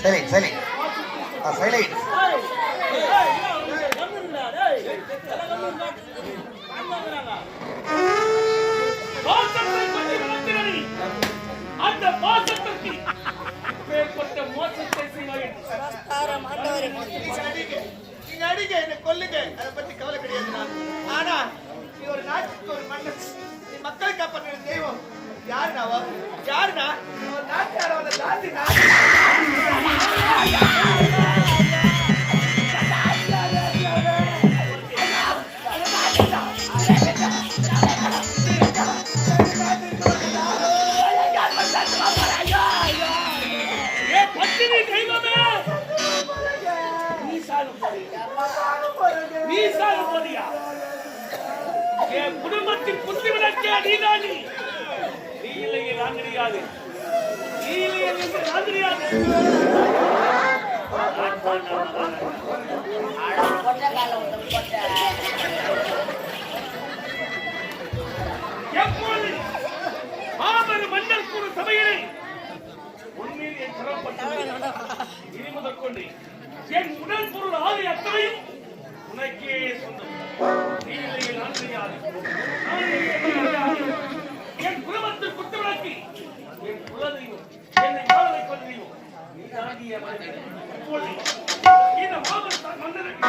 சைலைட் சைலைட் சைலைட் அந்த பாசத்திற்கு மேற்பட்ட மோசத்தை செய்வாய். நீங்க அடிங்க, என்ன கொல்லுங்க, அதை பத்தி கவலை கிடையாது. ஆனா நீ ஒரு நாட்டுக்கு ஒரு மன்னன், நீ மக்கள் காப்பாற்ற தெய்வம். யாருனாவா யாருனா ஒரு நாட்டாரோட தாண்டி என் குடும்பத்தின் புத்தி விளக்க நீதானி. நீ இல்லையே நான் தெரியாது, நீ இல்லையே நான் தெரியாது. எப்போது மாபெரும் மன்னல் கூறு சபையிலே உண்மையில் என் சிறப்பட்ட இனி முதற்கொண்டு என் உடல் பொருள் ஆதி அத்தனையும் உனக்கே சொந்தம். நீ இல்லையே நான் தெரியாது, என் குடும்பத்தில் குற்றவிளக்கி என் குலதையும் என்னை வாழ வைப்பதையும் நீ தாண்டிய இந்த மாபெரும் மன்னருக்கு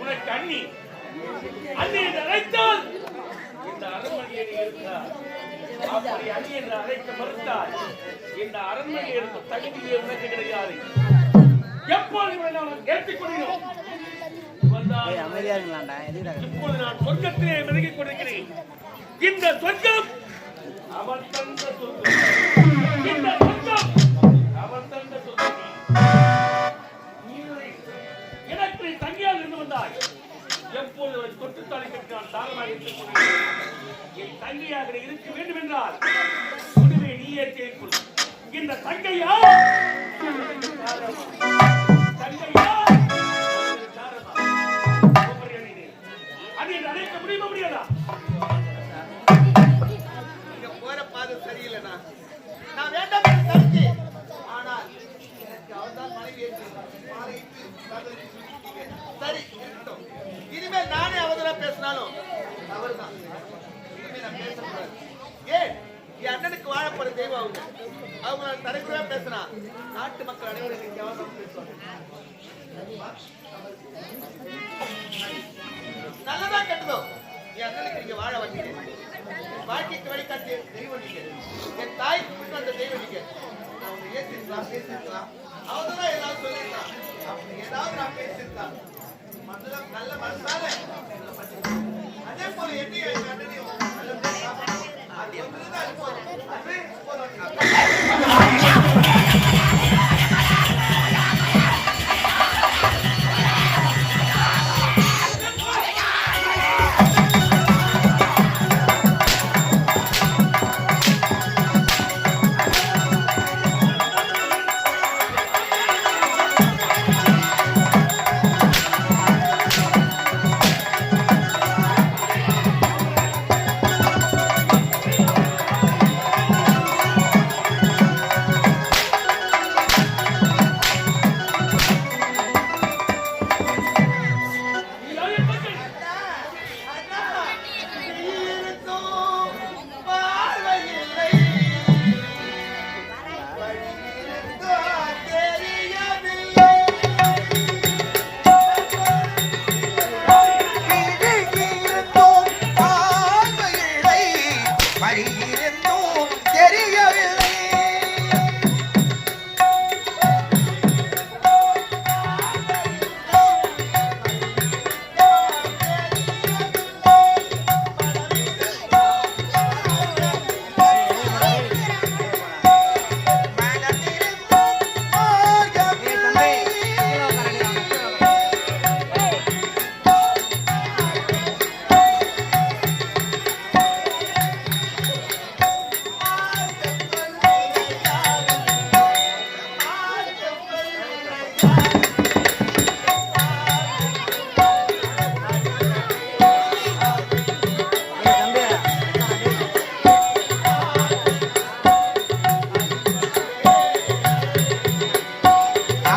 உனக்கு அண்ணி அண்ணி என்று அழைத்தால் இந்த அரண்மனையில் இருந்தார். அப்படி அண்ணி என்று அழைக்க மறுத்தால் இந்த அரண்மனையில் இருக்கும் தகுதியே உனக்கு கிடையாது. எப்போது ஏற்றிக் கொள்கிறோம். இப்போது நான் சொர்க்கத்திலே விலகிக் கொண்டிருக்கிறேன். இந்த சொர்க்கம் அவன் தந்த சொர்க்கம், இந்த சொர்க்கம் அவன் தந்த சொர்க்கம். எனக்கு தங்கியாக இருந்து வந்தாய். எப்போது தொற்றுத்தாளை கட்டி நான் தாரமாக இருக்க என் தங்கையாக இருக்க வேண்டும் என்றால் முடிவை நீயே தேர்க்கொள். இந்த தங்கையா தங்கையா அது அழைக்க முடியுமா முடியாதா? நீங்க போற பாதை சரியில்லைண்ணா. நான் வேண்டாம் தடுத்து, ஆனால் எனக்கு அவர்தான் மனைவி சரி இருக்கட்டும். இனிமேல் நானே அவதரா பேசினாலும் அவர்தான். இனிமேல் நான் பேசக்கூடாது. ஏன் என் அண்ணனுக்கு வாழப்போற தெய்வம் அவங்க. அவங்க தலைக்குறா பேசினா நாட்டு மக்கள் அனைவரும் அவசரம் பேசுவாங்க. நல்லதா கெட்டதோ என் அண்ணனுக்கு நீங்க வாழ வந்தீங்க. வாழ்க்கைக்கு வழிகாட்டிய தெய்வம் நீங்க. என் தாய்க்கு விட்டு வந்த தெய்வம் நீங்க. நான் உங்களை ஏற்றிருக்கலாம், பேசிருக்கலாம், அவதான் ஏதாவது சொல்லிருக்கலாம். அப்படி ஏதாவது நான் பேசிருக்கலாம். நல்ல மனசால அதே போல என்னையும் அண்ணனையும் நல்ல அது ஒன்றுதான் போதும். அதுவே போதும்.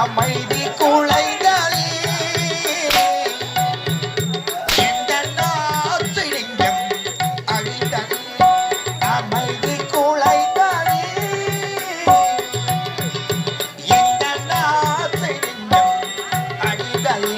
அமைதி குலைதலே எந்த நாசிலிங்கம் அழிதலே அமைதி குலைதலே எந்த நாசிலிங்கம் அழிதலே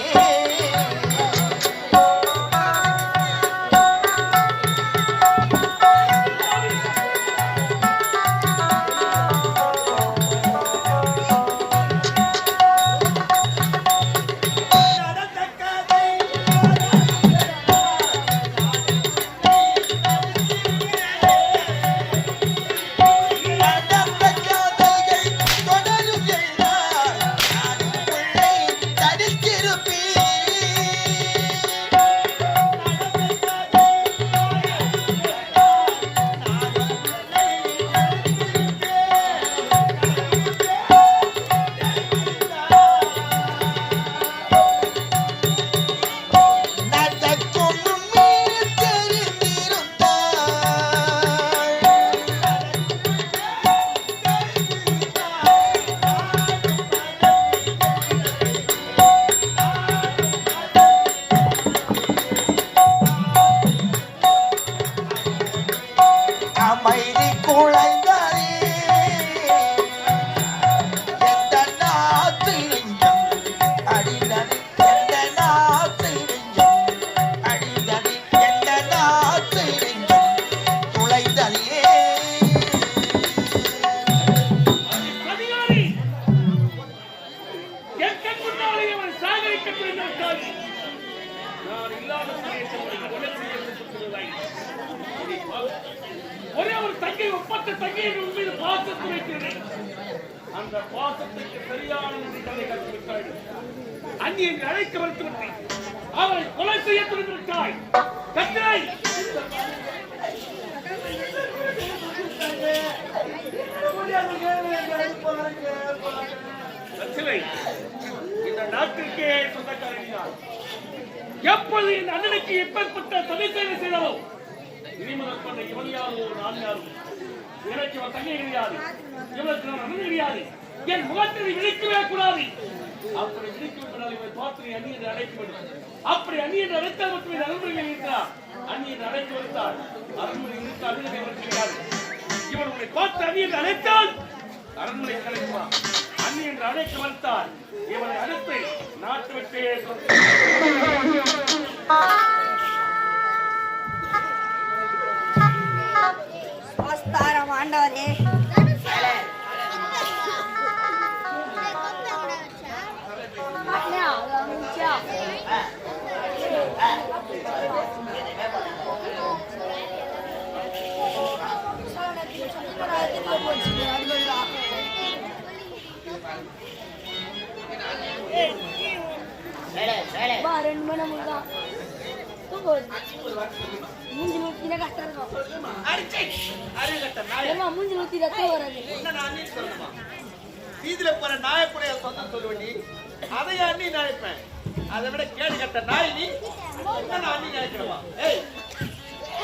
நடந்த காதல்கள் தொடரும் எல்லாம் நானும் உள்ளே தடுத்திருப்பேன் நடக்கும் முன்னே தெரிந்திருந்தால் அமைதி குலைந்ததே எந்த நாசிலிங்கம் அடிதடி எந்த நாசிலிங்கம் அடிதடி எந்த நாசிலிங்கம் துளைதலே அதிகாரி என் கண் முன்னாலே அவன் சாகரிக்க துணிந்தால் நான் இல்லாத சமயத்தில் உன்னை கொலை செய்ய துணிந்ததில்லை. ஒரே ஒரு தங்கை ஒப்பற்ற தங்கையை உன் மீது பாசத்தை வைக்கிறேன். அந்த பாசத்துக்கு சரியான நன்றிகளை கற்றுவிட்டாய். அந்நி என்று அழைக்க மறுத்துவிட்டேன். அவரை கொலை செய்ய துணிந்திருக்காய். கத்திரை கத்திரை இந்த நாட்டிற்கே சொந்தக்காரன். எப்பொழுது என் அண்ணனுக்கு எப்பேற்பட்ட சதிசேவை செய்தாலோ இனிமுதல் கொண்ட இவன் யாரோ நான் யாரோ எனக்கு இவன் தங்கை கிடையாது, இவனுக்கு நான் அண்ணன் கிடையாது. என் முகத்தில் விழிக்கவே கூடாது. அப்படி விழிக்கும் இவன் பார்த்து அண்ணி என்று அழைக்க வேண்டும். அப்படி அண்ணி என்று அழைத்தால் மட்டும் இந்த அரண்மனையில் இருக்கிறார். அண்ணி என்று அழைத்து வைத்தால் அரண்மனை இருக்க அண்ணன் இவன் கிடையாது. இவன் உன்னை பார்த்து அண்ணி என்று அழைத்தால் அரண்மனை கிடைக்குவான். அண்ணி என்று அழைக்க மறுத்தால் இவனை அழைத்து நாட்டு விட்டே நமஸ்காரம் ஆண்டவரே. ரெண்டு மணி முடிதான் மூஞ்சி ஊத்தினா கஷ்டம் இருக்கும். மூஞ்சி ஊத்தி ரத்தம் வராது. வீதியில போற நாயக்குடைய சொந்தம் சொல்லுவண்டி அதைய அண்ணி நினைப்பேன். அதை விட கேடு கட்ட நாய் நீ நான் அண்ணி நினைக்கிறவா? ஏய்,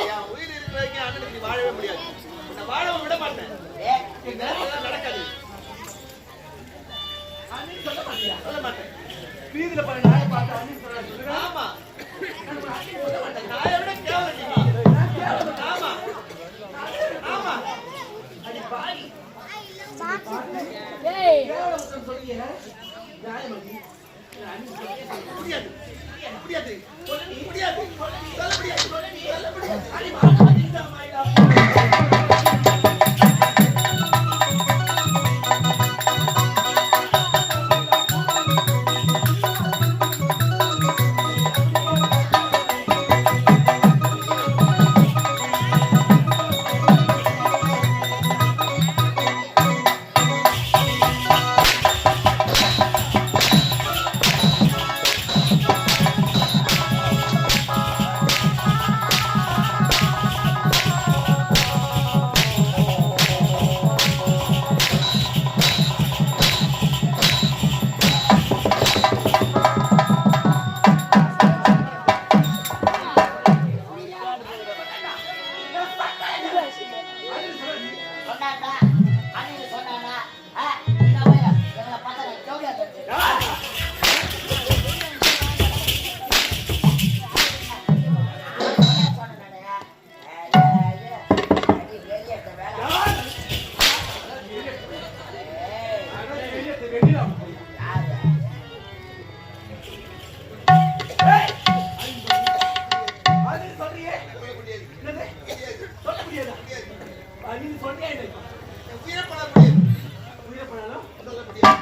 என் உயிர் இருக்கிற வரைக்கும் அண்ணனுக்கு நீ வாழவே முடியாது. உன்னை வாழவும் விட மாட்டேன். இந்த நேரத்துல நடக்காது. அண்ணி சொல்ல மாட்டியா? சொல்ல மாட்டேன். வீதியில போற நாயை பார்த்து அண்ணி சொல்ல. ஆமா, நாயை விட கேவலம் நீ. ஆமா ஆமா, அடி பாய். முடியாது முடியாது முடியாது சொல்ல முடியாது சொல்ல முடியாது. வெளியில அது சொல்றியே என்னது சொல்ல முடியாது நீ சொல்றியா இல்லை உயிரை பண்ண முடியாது. உயிரை பண்ணாலும் சொல்ல முடியாது.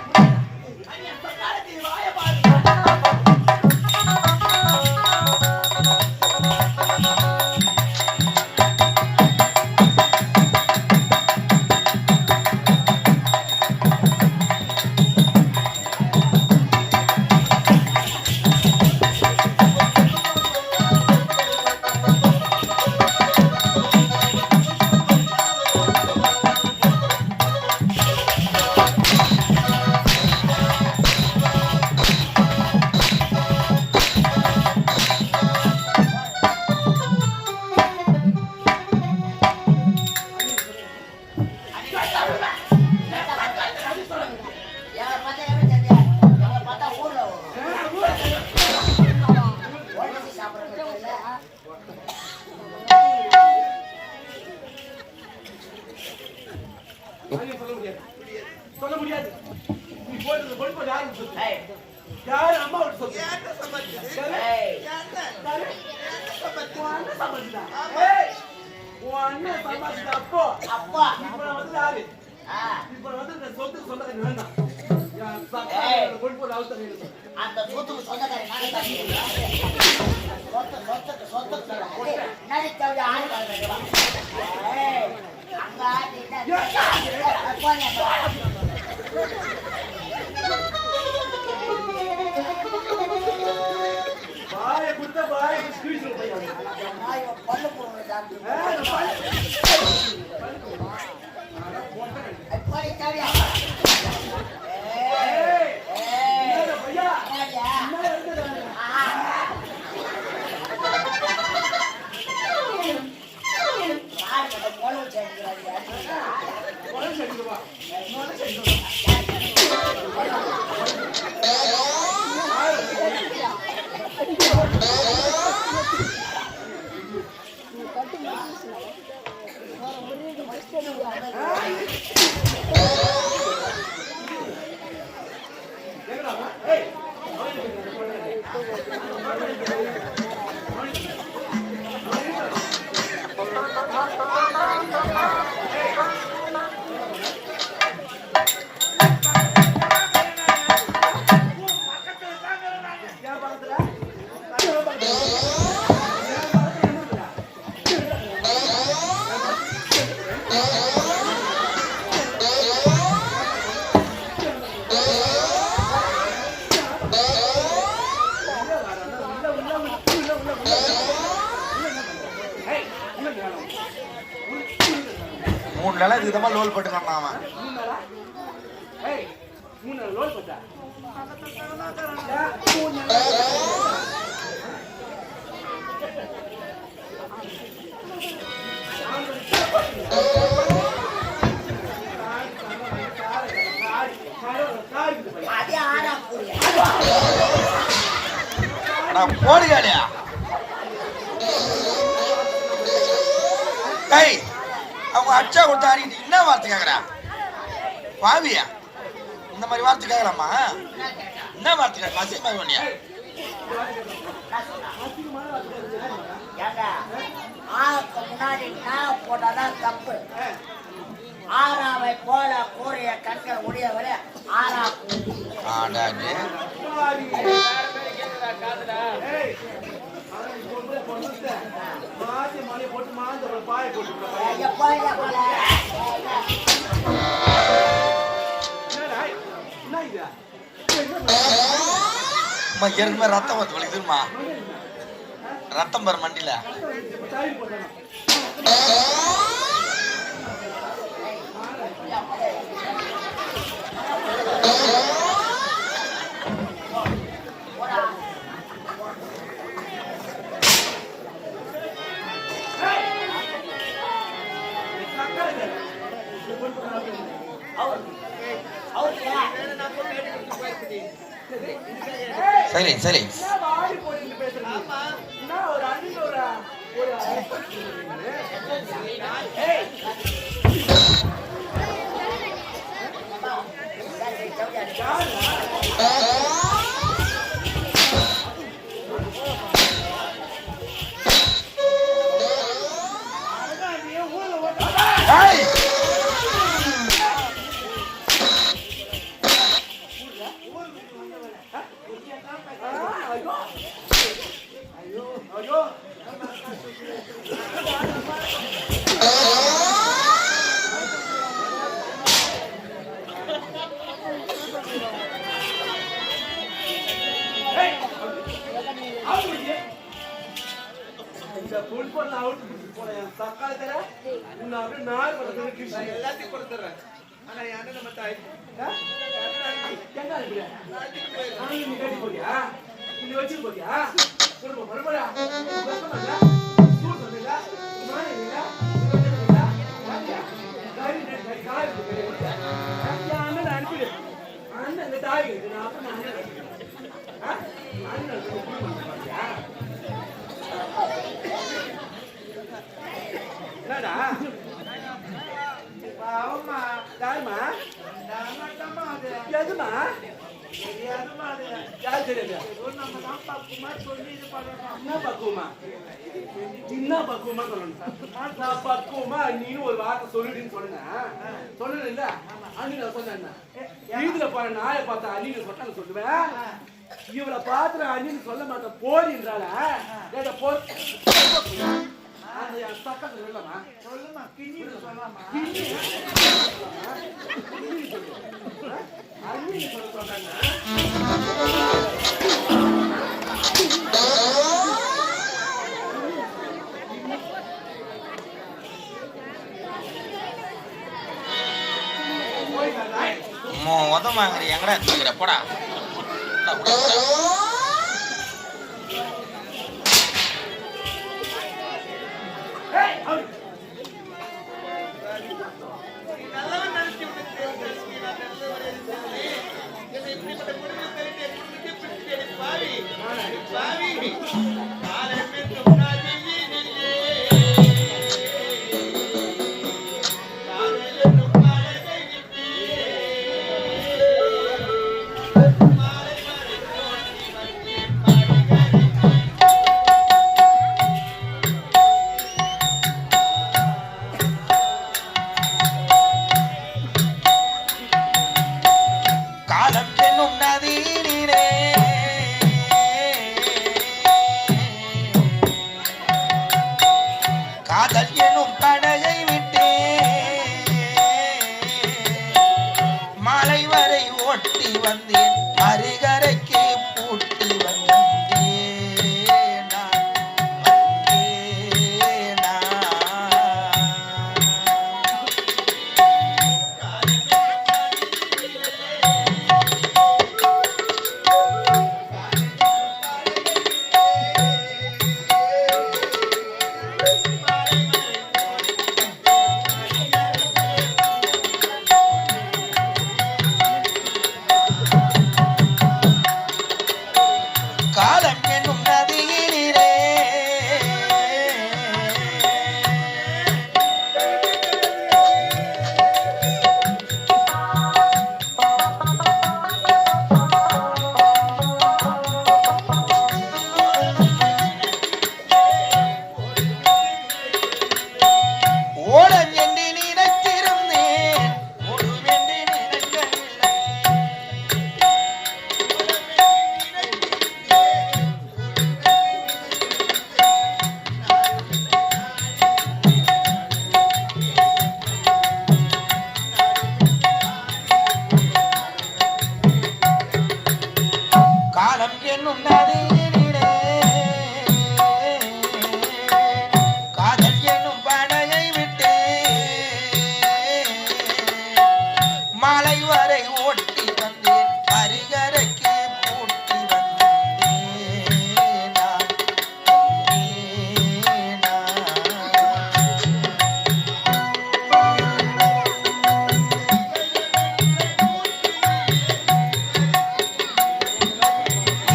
அண்ணி அந்த காலத்தில் வாய பாரு சொல்ல முடியாது நீ போடுறது பொறுப்பு யாருக்கு சொல்லு யாரு அம்மா விட்டு சொல்லு யார்கிட்ட சம்பாதிச்சது? யார்கிட்ட? யாரு? சம்பாதிச்சது? உன் அண்ணன் சம்பாதிச்சுதா? ஆமா. ஏய், உன் அண்ணன் சம்பாதிச்சுதா அப்போ? இப்ப நான் வந்து யாரு? இப்ப நான் வந்து இந்த சொத்துக்கு சொந்தக்காரன் வேண்டாம். என் சம்பாதிச்ச பொறுப்பு அவசரம் இல்லை. அந்த சொத்துக்கு சொந்தக்காரன் நானே தான் சொத்துக்கு நடி தவிர ஆள் வாழ்றா அங்க பாய குடுத்த பாய ஸ்கூல் போய் பல்லு போடுறது தவிர பையா மூணு நாளா இதுக்கு தான் லோல் போட்டுக்கான் அவன். ஏய் 3 நாள் லோல் போட்டா அதே ஆறா கூடிய போடுகாலியா ஏய் அவங்க அச்சா கொடுத்து ஆடிக்கிட்டு என்ன வார்த்தை கேக்குறா பாவியா இந்த மாதிரி வார்த்தை கேட்கலாமா என்ன வார்த்தை கேட்க அசிங்கமா பண்ணியா ஏங்க ஆளுக்கு முன்னாடி நான் போட்டாதான் தப்பு ஆறாவை போல கூறிய கண்கள் உடைய வரை ஆறா ஆடாது ஏற்கனவே ரத்தம் வந்து வலிக்குதுமா ரத்தம் பாரு மண்டியில சரி சரி ஏய் எல்லாத்தையும் கொடுத்துறேன் ஆனா என் அண்ணன் மட்டும் ஆயிடுச்சு என்னடா பாவம்மா தாய்மா எதுமா யார் தெரியாது என்ன பக்குவமா என்ன பக்குவமா சொல்லணும் நான் பக்குவமா நீனும் ஒரு வார்த்தை சொல்லிடுன்னு சொன்னேன் சொல்லணும் இல்ல அண்ணி நான் சொன்னேன் வீட்டுல போற நாயை பார்த்தா அண்ணின்னு சொன்னாங்க சொல்லுவேன் இவளை பாத்துற அண்ணின்னு சொல்ல மாட்டேன் போறின்றால போ அந்த சக்கத்தை சொல்லலாமா சொல்லுமா கிண்ணி சொல்லலாமா அண்ணி சொல்ல சொல்றாங்க உதவாங்க எங்கடா தூக்கிற போடா நல்லவன் நினைச்சு இப்படிப்பட்ட குடும்பம் தெரிஞ்சு பாவி பாவி காலத்திற்கு முன்னாடி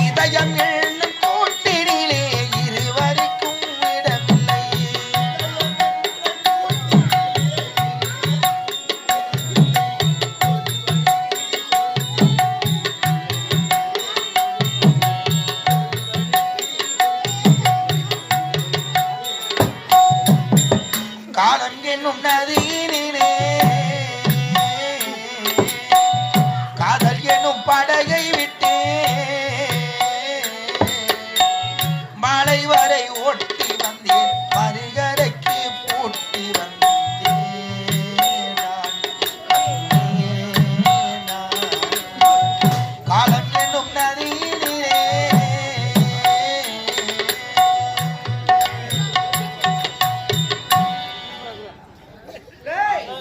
இதயம் காலம் என்னும் நதியினிலே காதல் என்னும் படகை விட்டே மாலை வரை ஓட்டி வந்தேன் மறுகரைக்கு போட்டி வந்தேன் காலம் என்னும் நதியினிலே டேய்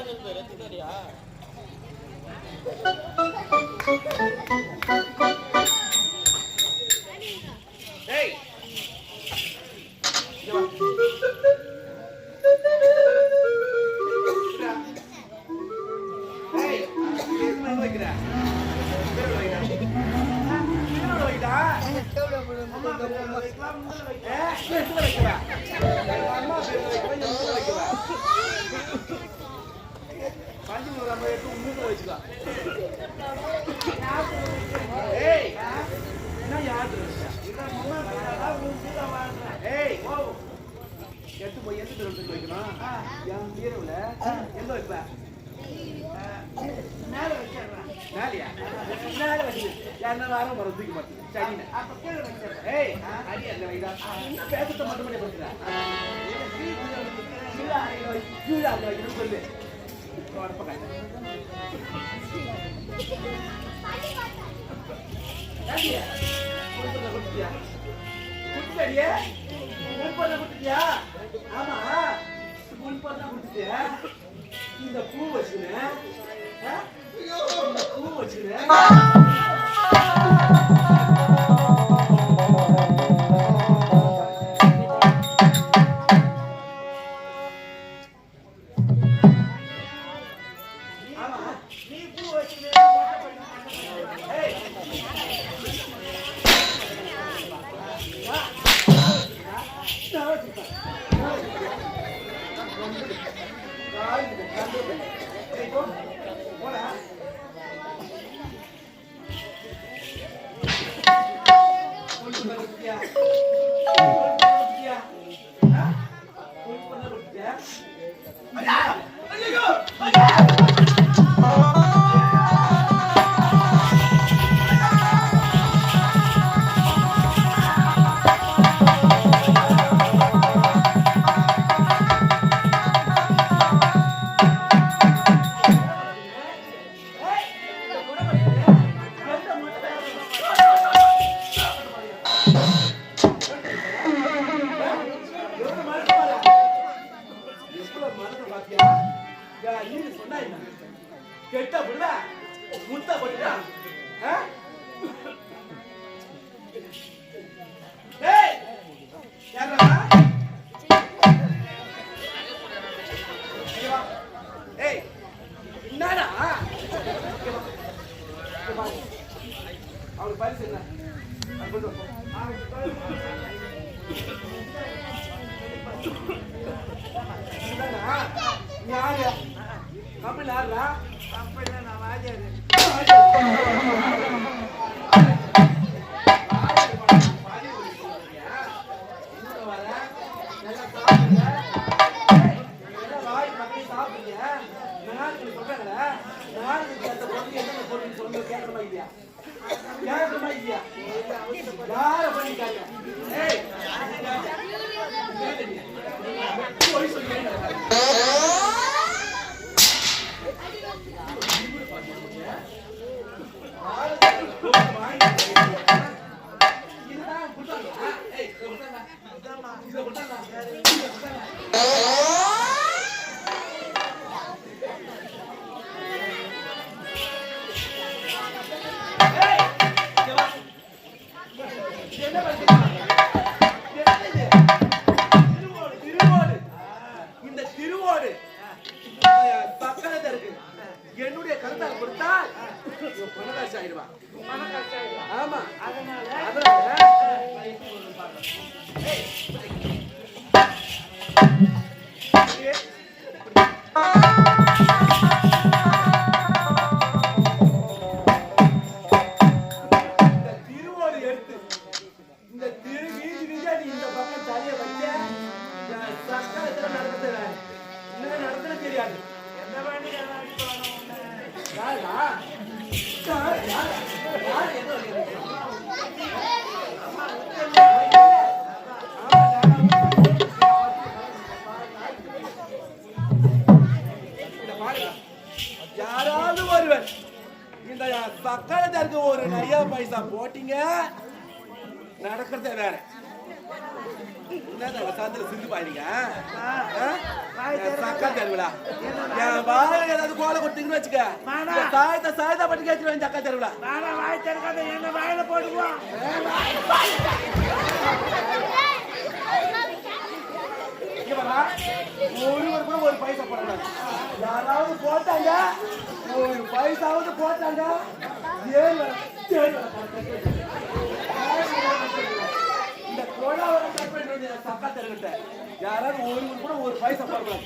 எட்டு போய் எந்த தூரம் வைக்கணும் என் ஹீரோல எங்க வைப்ப மேலையா மேல வச்சு என்ன வாரம் வர தூக்கி மாட்டேன் சரிண்ணே ஏய் அடி அந்த வைடா பேசத்தை மட்டும் பண்ணி கொடுக்குறா சொல்லு குடிச்சியா குடிச்சியா ஆமா குடிச்சியா இந்த பூ வச்சுக்கிறேன் இந்த பூ வச்சுக்கிறேன் கெட்ட புடுவா முத்த போட்டுடா ஏய் யாரா ஏய் என்னடா அவளுக்கு பரிசு என்ன யாரு கம்பெனி யாருடா கம்பெனில நான் வாஜாரு என்னுடைய கருத்தை கொடுத்தால் பணக்காட்சி ஆயிடுவா. ஆமா அதனால திருவோடு எடுத்து இந்த திரு வீதி வீதியா நீ இந்த பக்கம் தலைய வச்ச சக்கரத்துல நடந்துற நிறைய பைசா போட்டீங்க நடக்கிறதே வேற. என்ன சாத்திர சிந்து பாருங்க சக்கா தெருவிழா என் வாயில ஏதாவது கோலை கொடுத்தீங்கன்னு வச்சுக்க சாயத்தை சாயதா பட்டு கேட்டுருவேன் சக்கா தெருவிழா. வாய் திறக்காத என்ன வாயில போட்டுக்குவோம். ஒருவர் கூட ஒரு பைசா போடுறாங்க. யாராவது போட்டாங்க ஒரு பைசாவது போட்டாங்க. இந்த கொலை சக்கா தெருவிட்ட யாராவது ஒருவர் கூட ஒரு பைசா போடுறாங்க.